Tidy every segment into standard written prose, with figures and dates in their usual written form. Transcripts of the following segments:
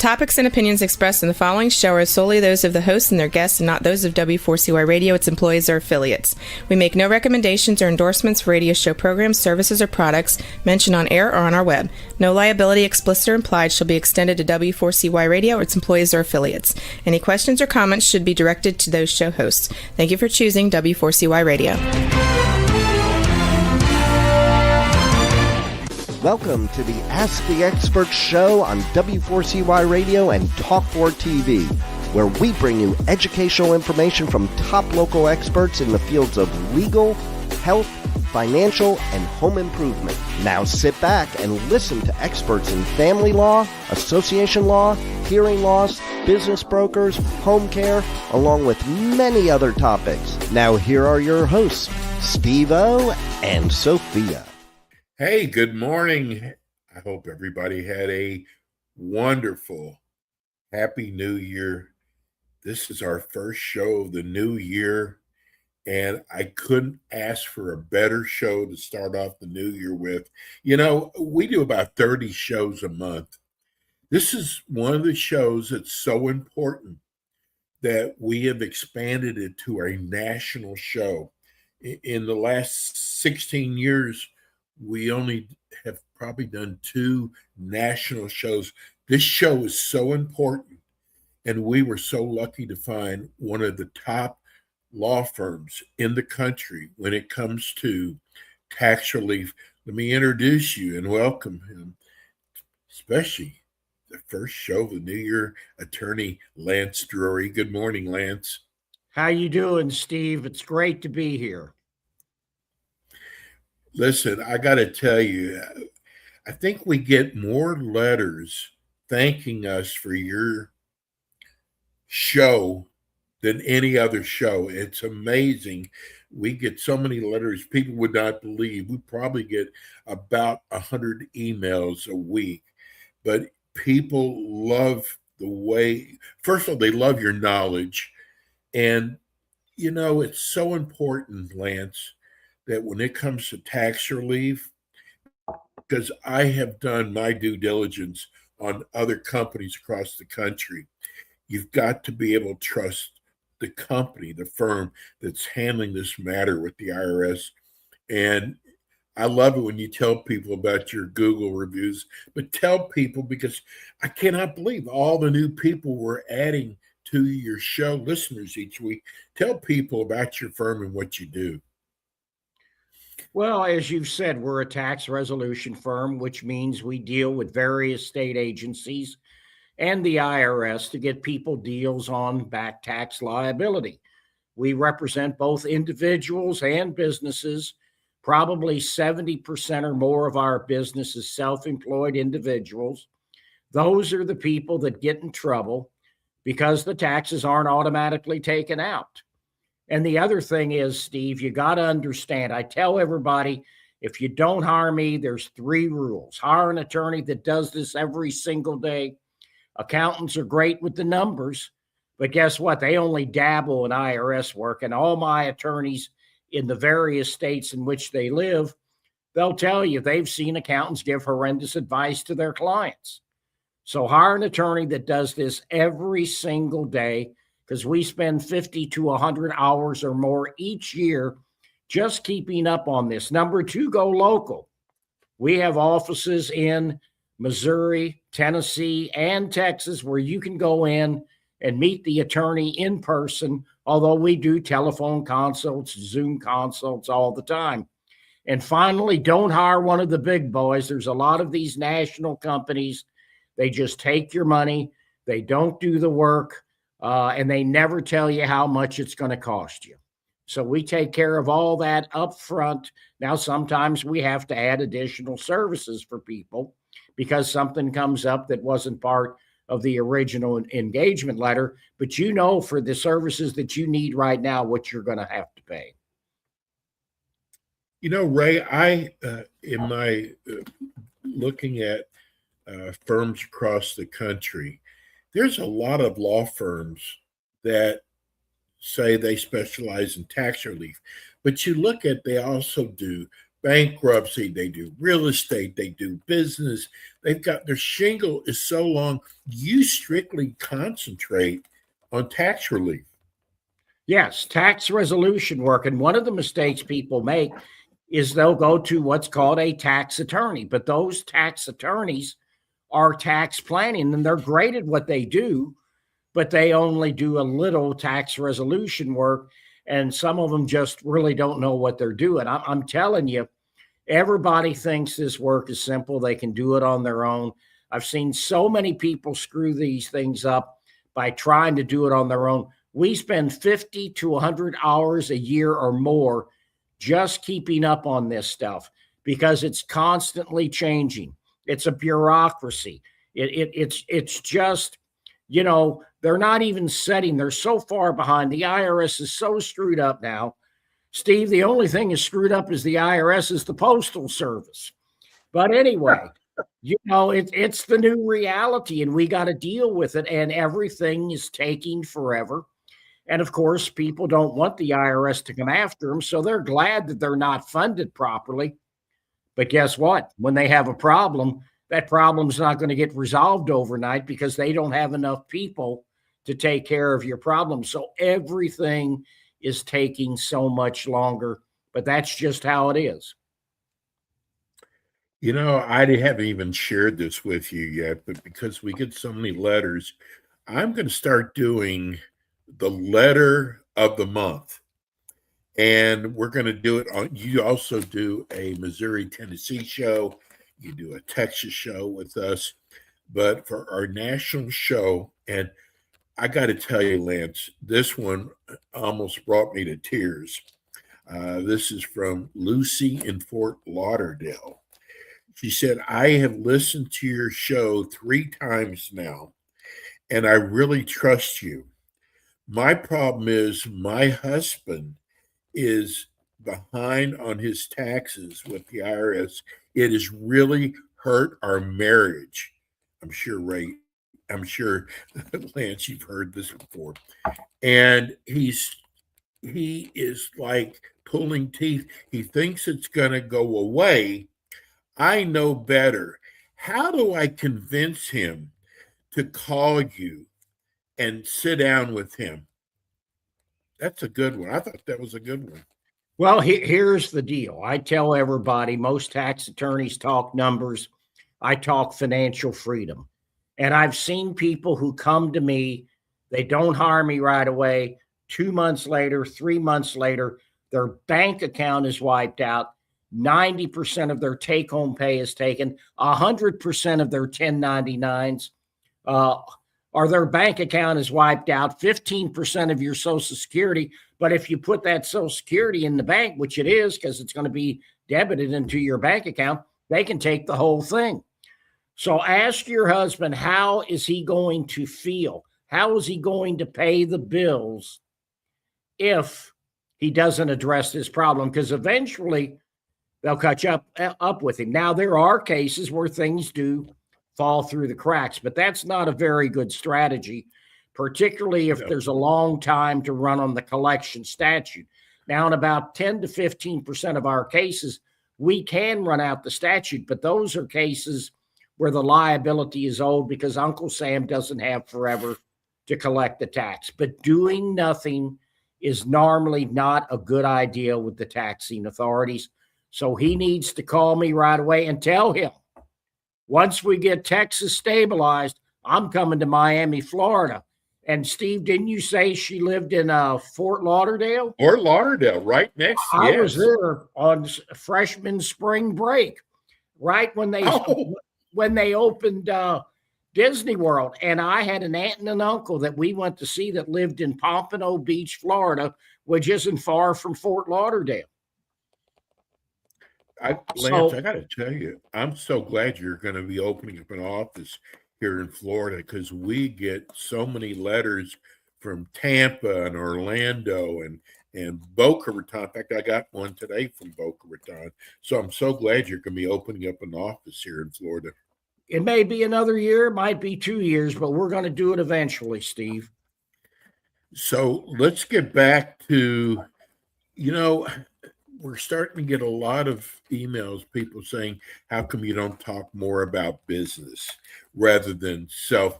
topics and opinions expressed in the following show are solely those of the hosts and their guests and not those of W4CY Radio, its employees, or affiliates. We make no recommendations or endorsements for radio show programs, services, or products mentioned on air or on our web. No liability, explicit or implied, shall be extended to W4CY Radio or its employees or affiliates. Any questions or comments should be directed to those show hosts. Thank you for choosing W4CY Radio. Welcome to the Ask the Expert show on W4CY Radio and Talk4 TV, where we bring you educational information from top local experts in the fields of legal, health, financial, and home improvement. Now sit back and listen to experts in family law, association law, hearing loss, business brokers, home care, along with many other topics. Now here are your hosts, Steve-O and Sophia. Hey, good morning. I hope everybody had a wonderful, happy new year. This is our first show of the new year, and I couldn't ask for a better show to start off the new year with. You know, we do about 30 shows a month. This is one of the shows that's so important that we have expanded it to a national show. In the last 16 years, we only have probably done 2 national shows. This show is so important, and we were so lucky to find one of the top law firms in the country when it comes to tax relief. Let me introduce you and welcome him, especially the first show of the new year, attorney Lance Drury. Good morning, Lance. How you doing, Steve? It's great to be here. Listen, I got to tell you, I think we get more letters thanking us for your show than any other show. It's amazing. We get so many letters, people would not believe. We probably get about 100 emails a week. But people love the way, first of all, they love your knowledge. And, you know, it's so important, Lance, that when it comes to tax relief, because I have done my due diligence on other companies across the country, you've got to be able to trust the company, the firm that's handling this matter with the IRS. And I love it when you tell people about your Google reviews, but tell people, because I cannot believe all the new people we're adding to your show, listeners each week. Tell people about your firm and what you do. Well, as you've said, we're a tax resolution firm, which means we deal with various state agencies and the IRS to get people deals on back tax liability. We represent both individuals and businesses. Probably 70% or more of our business is self-employed individuals. Those are the people that get in trouble because the taxes aren't automatically taken out. And the other thing is, Steve, you got to understand, I tell everybody, if you don't hire me, there's 3 rules. Hire an attorney that does this every single day. Accountants are great with the numbers, but guess what? They only dabble in IRS work. And all my attorneys in the various states in which they live, they'll tell you they've seen accountants give horrendous advice to their clients. So hire an attorney that does this every single day, because we spend 50 to 100 hours or more each year just keeping up on this. Number 2, go local. We have offices in Missouri, Tennessee, and Texas where you can go in and meet the attorney in person, although we do telephone consults, Zoom consults all the time. And finally, don't hire one of the big boys. There's a lot of these national companies. They just take your money. They don't do the work. And they never tell you how much it's going to cost you. So we take care of all that up front. Now, sometimes we have to add additional services for people because something comes up that wasn't part of the original engagement letter. But you know, for the services that you need right now, what you're going to have to pay. You know, Ray, I, in my looking at firms across the country, there's a lot of law firms that say they specialize in tax relief, but you look at, they also do bankruptcy, they do real estate, they do business. They've got their shingle is so long. You strictly concentrate on tax relief. Yes, tax resolution work. And one of the mistakes people make is they'll go to what's called a tax attorney, but those tax attorneys are tax planning and they're great at what they do, but they only do a little tax resolution work. And some of them just really don't know what they're doing. I'm telling you, everybody thinks this work is simple. They can do it on their own. I've seen so many people screw these things up by trying to do it on their own. We spend 50 to 100 hours a year or more just keeping up on this stuff because it's constantly changing. It's a bureaucracy. It's just, you know, they're not even setting. They're so far behind. The IRS is so screwed up now. Steve, the only thing is screwed up is the IRS is the Postal Service. But anyway, you know, it's the new reality and we got to deal with it. And everything is taking forever. And of course, people don't want the IRS to come after them. So they're glad that they're not funded properly. But guess what? When they have a problem, that problem's not going to get resolved overnight because they don't have enough people to take care of your problem. So everything is taking so much longer, but that's just how it is. You know, I haven't even shared this with you yet, but because we get so many letters, I'm going to start doing the letter of the month. And we're going to do it on, you also do a Missouri, Tennessee show. You do a Texas show with us. But for our national show, and I got to tell you, Lance, this one almost brought me to tears. This is from Lucy in Fort Lauderdale. She said, I have listened to your show 3 times now, and I really trust you. My problem is my husband is behind on his taxes with the IRS. It has really hurt our marriage. I'm sure, Ray, I'm sure, Lance, you've heard this before. And he is like pulling teeth. He thinks it's going to go away. I know better. How do I convince him to call you and sit down with him? That's a good one. I thought that was a good one. Well, here's the deal. I tell everybody, most tax attorneys talk numbers. I talk financial freedom. And I've seen people who come to me, they don't hire me right away. 2 months later, 3 months later, their bank account is wiped out. 90% of their take-home pay is taken. 100% of their 1099s or their bank account is wiped out. 15% of your Social Security. But if you put that Social Security in the bank, which it is because it's going to be debited into your bank account, they can take the whole thing. So ask your husband, how is he going to feel? How is he going to pay the bills if he doesn't address this problem? Because eventually they'll catch up with him. Now, there are cases where things do fall through the cracks, but that's not a very good strategy, particularly if there's a long time to run on the collection statute. Now, in about 10 to 15% of our cases, we can run out the statute, but those are cases where the liability is old because Uncle Sam doesn't have forever to collect the tax. But doing nothing is normally not a good idea with the taxing authorities. So he needs to call me right away and tell him, once we get Texas stabilized, I'm coming to Miami, Florida. And Steve, didn't you say she lived in Fort Lauderdale? Fort Lauderdale, right next. I was there on freshman spring break, right when they opened Disney World. And I had an aunt and an uncle that we went to see that lived in Pompano Beach, Florida, which isn't far from Fort Lauderdale. Lance, I got to tell you, I'm so glad you're going to be opening up an office here in Florida because we get so many letters from Tampa and Orlando and Boca Raton. In fact, I got one today from Boca Raton. So I'm so glad you're going to be opening up an office here in Florida. It may be another year, it might be 2 years, but we're going to do it eventually, Steve. So let's get back to, we're starting to get a lot of emails, people saying, how come you don't talk more about business rather than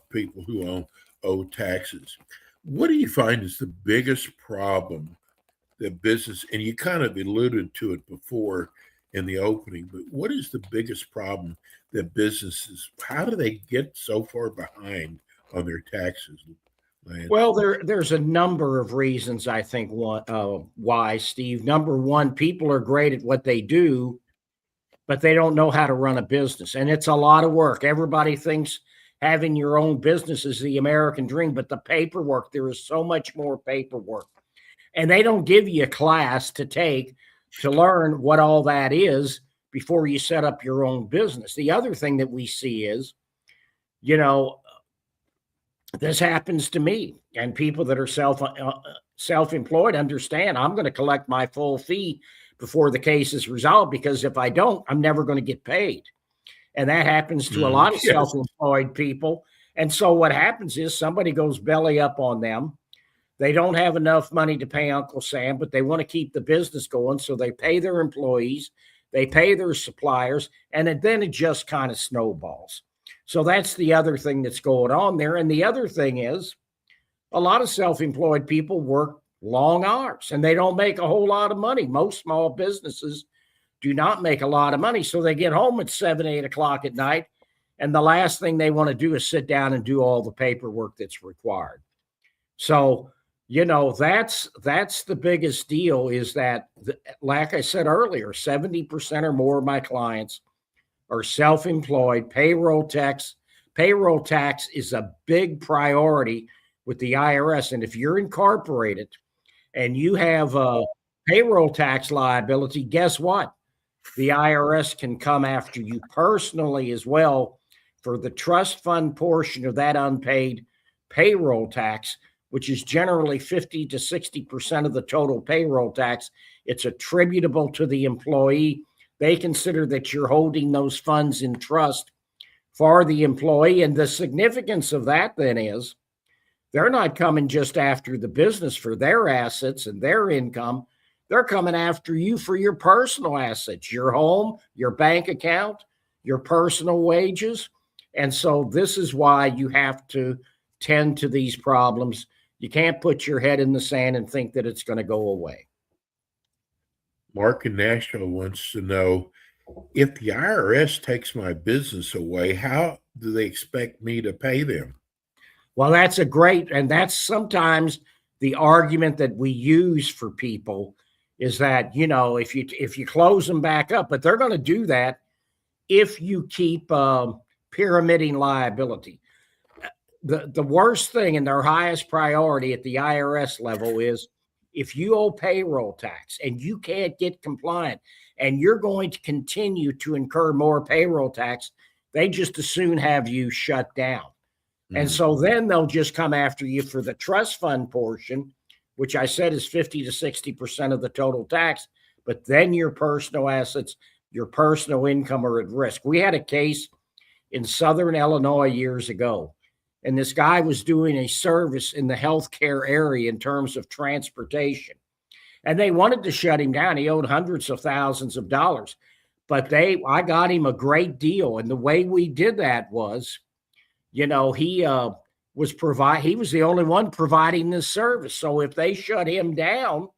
people who owe taxes? What do you find is the biggest problem that business, and you kind of alluded to it before in the opening, but what is the biggest problem that businesses, how do they get so far behind on their taxes, Lance? Well, there's a number of reasons I think why, Steve. Number one, people are great at what they do, but they don't know how to run a business, and it's a lot of work. Everybody thinks having your own business is the American dream, but the paperwork, there is so much more paperwork, and they don't give you a class to take to learn what all that is before you set up your own business. The other thing that we see is, you know, this happens to me, and people that are self-employed understand I'm going to collect my full fee before the case is resolved, because if I don't, I'm never going to get paid. And that happens to a lot of self-employed people. And so what happens is somebody goes belly up on them. They don't have enough money to pay Uncle Sam, but they want to keep the business going. So they pay their employees, they pay their suppliers, and then it just kind of snowballs. So that's the other thing that's going on there. And the other thing is a lot of self-employed people work long hours and they don't make a whole lot of money. Most small businesses do not make a lot of money. So they get home at 7, 8 o'clock at night, and the last thing they want to do is sit down and do all the paperwork that's required. So, that's the biggest deal, is that, like I said earlier, 70% or more of my clients are self-employed. Payroll tax is a big priority with the IRS. And if you're incorporated and you have a payroll tax liability, guess what? The IRS can come after you personally as well for the trust fund portion of that unpaid payroll tax, which is generally 50 to 60% of the total payroll tax. It's attributable to the employee. They consider that you're holding those funds in trust for the employee. And the significance of that then is they're not coming just after the business for their assets and their income. They're coming after you for your personal assets, your home, your bank account, your personal wages. And so this is why you have to tend to these problems. You can't put your head in the sand and think that it's going to go away. Mark in Nashville wants to know, if the IRS takes my business away, how do they expect me to pay them? Well, and that's sometimes the argument that we use for people is that, if you close them back up, but they're going to do that if you keep pyramiding liability. The worst thing and their highest priority at the IRS level is if you owe payroll tax and you can't get compliant and you're going to continue to incur more payroll tax, they just as soon have you shut down. And so then they'll just come after you for the trust fund portion, which I said is 50 to 60% of the total tax. But then your personal assets, your personal income are at risk. We had a case in Southern Illinois years ago, and this guy was doing a service in the healthcare area in terms of transportation. And they wanted to shut him down. He owed hundreds of thousands of dollars. But I got him a great deal. And the way we did that was, he was the only one providing this service. So if they shut him down,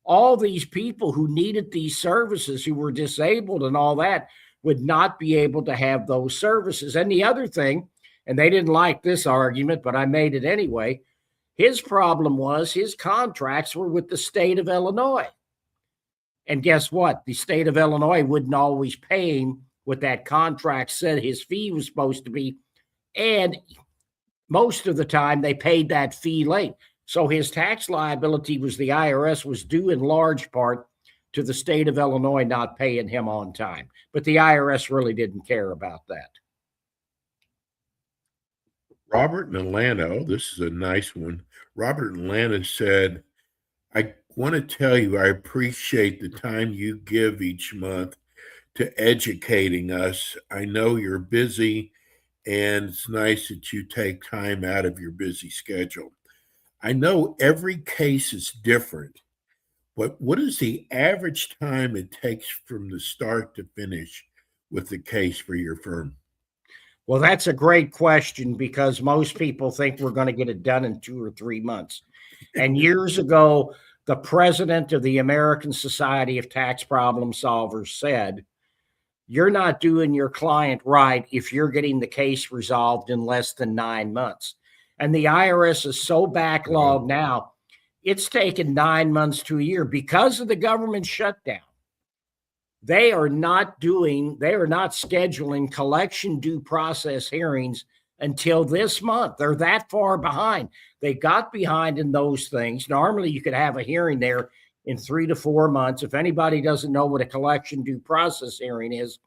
all these people who needed these services, who were disabled and all that, would not be able to have those services. And the other thing, and they didn't like this argument, but I made it anyway, his problem was his contracts were with the state of Illinois. And guess what? The state of Illinois wouldn't always pay him what that contract said his fee was supposed to be. And most of the time they paid that fee late. So his tax liability was the IRS was due in large part to the state of Illinois not paying him on time. But the IRS really didn't care about that. Robert in Atlanta, this is a nice one. Robert in Atlanta said, I want to tell you, I appreciate the time you give each month to educating us. I know you're busy, and it's nice that you take time out of your busy schedule. I know every case is different, But what is the average time it takes from the start to finish with the case for your firm? Well, that's a great question because most people think we're going to get it done in 2 or 3 months. And years ago, the president of the American Society of Tax Problem Solvers said, "You're not doing your client right if you're getting the case resolved in less than 9 months." And the IRS is so backlogged now, it's taken 9 months to a year because of the government shutdown. They are not scheduling collection due process hearings until this month. They're that far behind. They got behind in those things. Normally, you could have a hearing there in 3 to 4 months. If anybody doesn't know what a collection due process hearing is,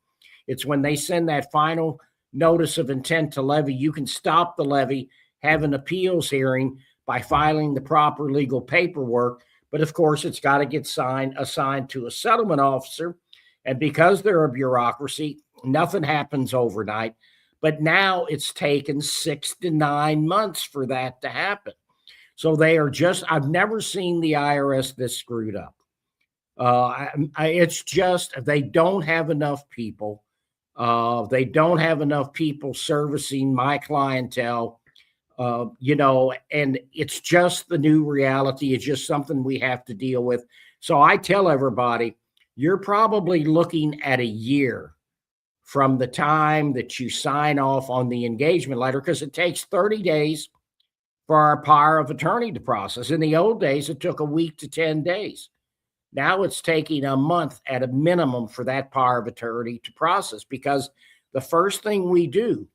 it's when they send that final notice of intent to levy. You can stop the levy, have an appeals hearing by filing the proper legal paperwork. But of course, it's got to get assigned to a settlement officer. And because they're a bureaucracy, nothing happens overnight. But now it's taken 6 to 9 months for that to happen. So they are I've never seen the IRS this screwed up. It's just, they don't have enough people. They don't have enough people servicing my clientele, and it's just the new reality. It's just something we have to deal with. So I tell everybody, you're probably looking at a year from the time that you sign off on the engagement letter, because it takes 30 days for our power of attorney to process. In the old days, it took a week to 10 days. Now it's taking a month at a minimum for that power of attorney to process, because the first thing we do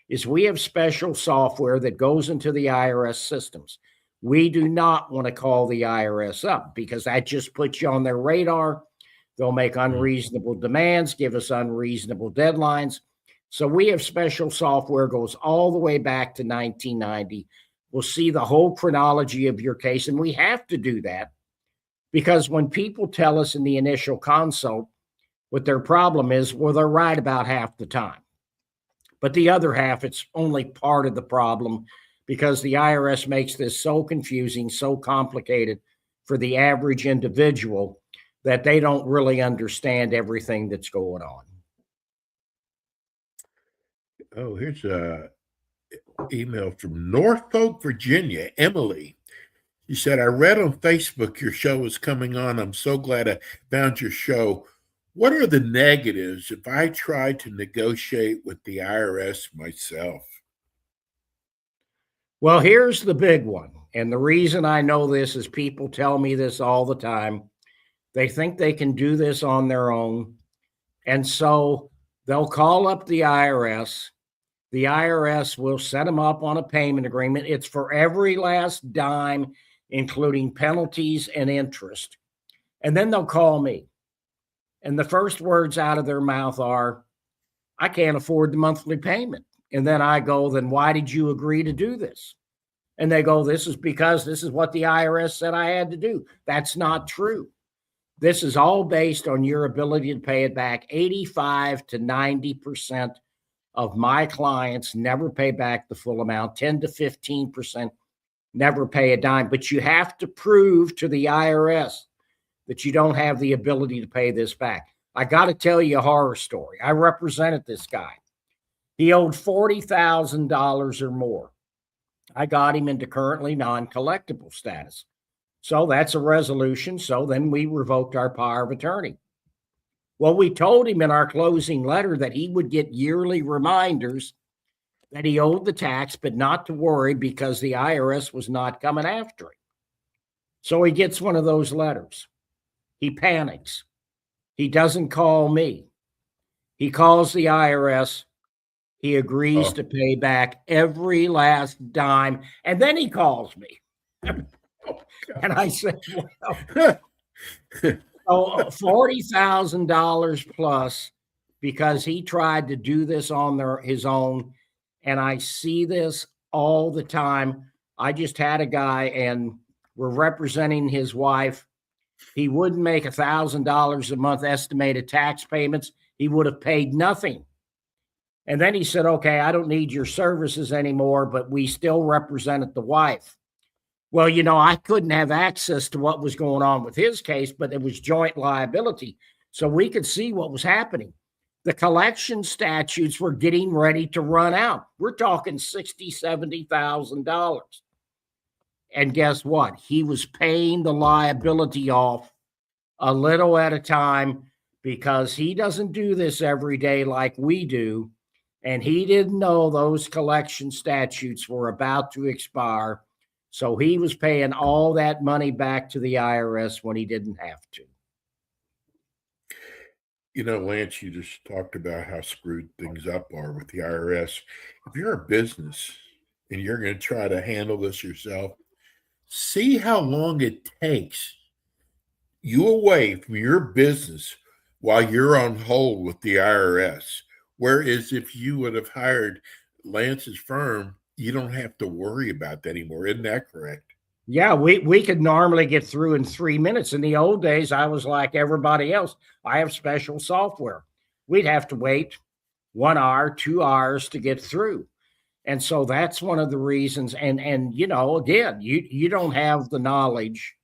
is we have special software that goes into the IRS systems. We do not want to call the IRS up because that just puts you on their radar. They'll make unreasonable demands, give us unreasonable deadlines. So we have special software, goes all the way back to 1990. We'll see the whole chronology of your case. And we have to do that because when people tell us in the initial consult what their problem is, well, they're right about half the time. But the other half, it's only part of the problem because the IRS makes this so confusing, so complicated for the average individual that they don't really understand everything that's going on. Oh, here's a email from Norfolk, Virginia, Emily. She said, "I read on Facebook your show is coming on. I'm so glad I found your show. What are the negatives if I try to negotiate with the IRS myself?" Well, here's the big one. And the reason I know this is people tell me this all the time. They think they can do this on their own. And so they'll call up the IRS. The IRS will set them up on a payment agreement. It's for every last dime, including penalties and interest. And then they'll call me. And the first words out of their mouth are, "I can't afford the monthly payment." And then I go, "Then why did you agree to do this?" And they go, "This is because this is what the IRS said I had to do." That's not true. This is all based on your ability to pay it back. 85 to 90% of my clients never pay back the full amount. 10 to 15% never pay a dime. But you have to prove to the IRS that you don't have the ability to pay this back. I got to tell you a horror story. I represented this guy. He owed $40,000 or more. I got him into currently non-collectible status. So that's a resolution. So then we revoked our power of attorney. Well, we told him in our closing letter that he would get yearly reminders that he owed the tax, but not to worry because the IRS was not coming after him. So he gets one of those letters. He panics. He doesn't call me. He calls the IRS. He agrees to pay back every last dime. And then he calls me. And I said, well, so $40,000 plus because he tried to do this on his own. And I see this all the time. I just had a guy and we're representing his wife. He wouldn't make $1,000 a month estimated tax payments. He would have paid nothing. And then he said, "Okay, I don't need your services anymore," but we still represented the wife. Well, I couldn't have access to what was going on with his case, but it was joint liability. So we could see what was happening. The collection statutes were getting ready to run out. We're talking $60,000, $70,000. And guess what? He was paying the liability off a little at a time because he doesn't do this every day like we do. And he didn't know those collection statutes were about to expire. So he was paying all that money back to the IRS when he didn't have to. Lance, you just talked about how screwed things up are with the IRS. If you're a business and you're going to try to handle this yourself, see how long it takes you away from your business while you're on hold with the IRS. Whereas if you would have hired Lance's firm, you don't have to worry about that anymore. Isn't that correct? Yeah, we could normally get through in 3 minutes. In the old days, I was like everybody else. I have special software. We'd have to wait 1 hour, 2 hours to get through. And so that's one of the reasons. And again, you don't have the knowledge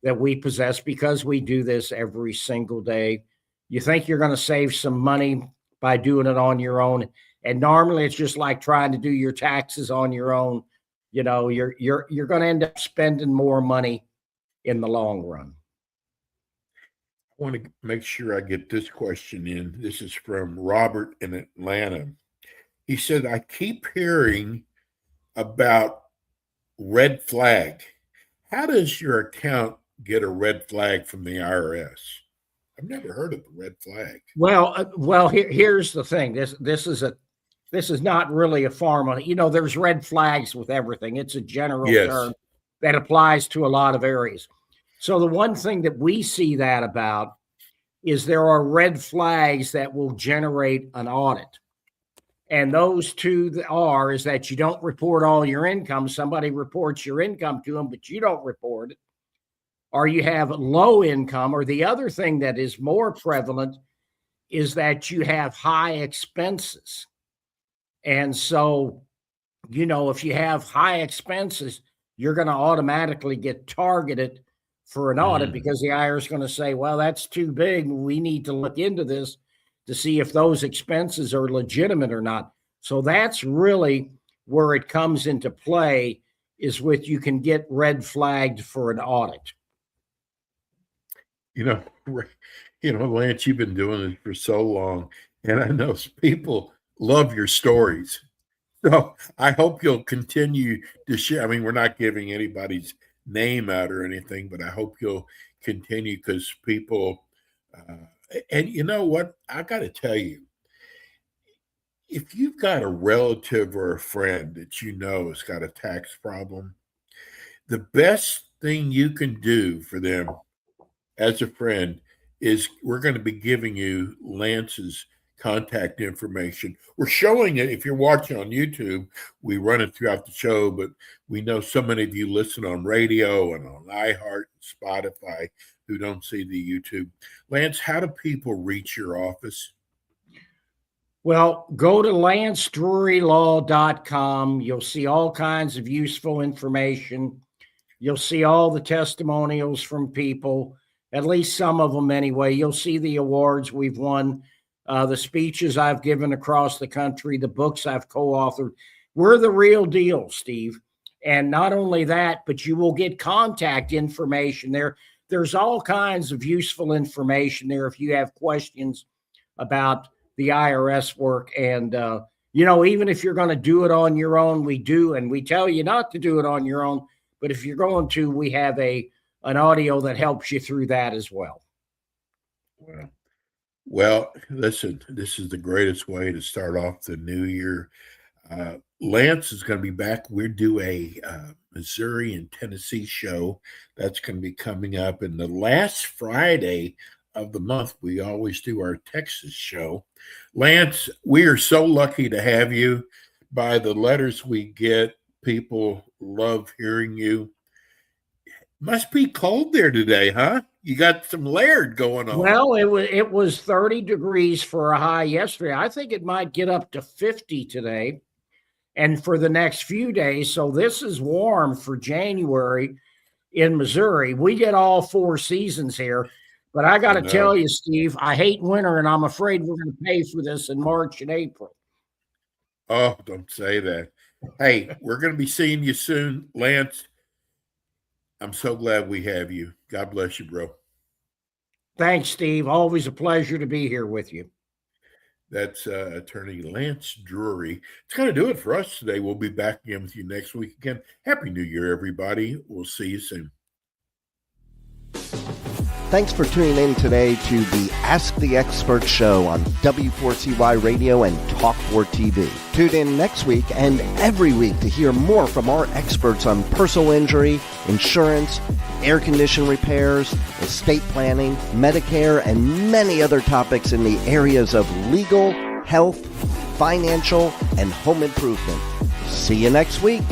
that we possess because we do this every single day. You think you're going to save some money by doing it on your own. And normally it's just like trying to do your taxes on your own. You're going to end up spending more money in the long run. I want to make sure I get this question in. This is from Robert in Atlanta. He said, I keep hearing about red flag. How does your account get a red flag from the IRS? I've never heard of the red flag. Well, here's the thing. This is not really a farm. There's red flags with everything. It's a general term that applies to a lot of areas. So the one thing that we see that about is there are red flags that will generate an audit. And those two is that you don't report all your income. Somebody reports your income to them, but you don't report it. Or you have low income. Or the other thing that is more prevalent is that you have high expenses. And so, if you have high expenses, you're going to automatically get targeted for an audit because the IRS is going to say, well, that's too big. We need to look into this to see if those expenses are legitimate or not. So that's really where it comes into play, is with you can get red flagged for an audit. Lance, you've been doing this for so long, and I know people love your stories. So I hope you'll continue to share. I mean, we're not giving anybody's name out or anything, but I hope you'll continue because people, and you know what? I got to tell you, if you've got a relative or a friend that has got a tax problem, the best thing you can do for them as a friend is we're going to be giving you Lance's contact information. We're showing it. If you're watching on YouTube, we run it throughout the show, but we know so many of you listen on radio and on iHeart and Spotify who don't see the YouTube. Lance, how do people reach your office? Well, go to lancedrurylaw.com. You'll see all kinds of useful information. You'll see all the testimonials from people, at least some of them anyway. You'll see the awards we've won, the speeches I've given across the country, the books I've co-authored. We're the real deal, Steve. And not only that, but you will get contact information there. There's all kinds of useful information there if you have questions about the IRS work. And, even if you're going to do it on your own, we do. And we tell you not to do it on your own. But if you're going to, we have an audio that helps you through that as well. Well, listen, this is the greatest way to start off the new year. Lance is going to be back. We're due a Missouri and Tennessee show. That's going to be coming up. And the last Friday of the month, we always do our Texas show. Lance, we are so lucky to have you. By the letters we get, people love hearing you. Must be cold there today, huh? You got some layered going on. Well, it was 30 degrees for a high yesterday. I think it might get up to 50 today. and for the next few days. So this is warm for January in Missouri. We get all 4 seasons here. But I got to tell you, Steve, I hate winter, and I'm afraid we're going to pay for this in March and April. Oh, don't say that. Hey, we're going to be seeing you soon, Lance. I'm so glad we have you. God bless you, bro. Thanks, Steve. Always a pleasure to be here with you. That's Attorney Lance Drury. It's going to do it for us today. We'll be back again with you next week again. Happy New Year, everybody. We'll see you soon. Thanks for tuning in today to the Ask the Expert show on W4CY Radio and Talk4 TV. Tune in next week and every week to hear more from our experts on personal injury, insurance, air condition repairs, estate planning, Medicare, and many other topics in the areas of legal, health, financial, and home improvement. See you next week.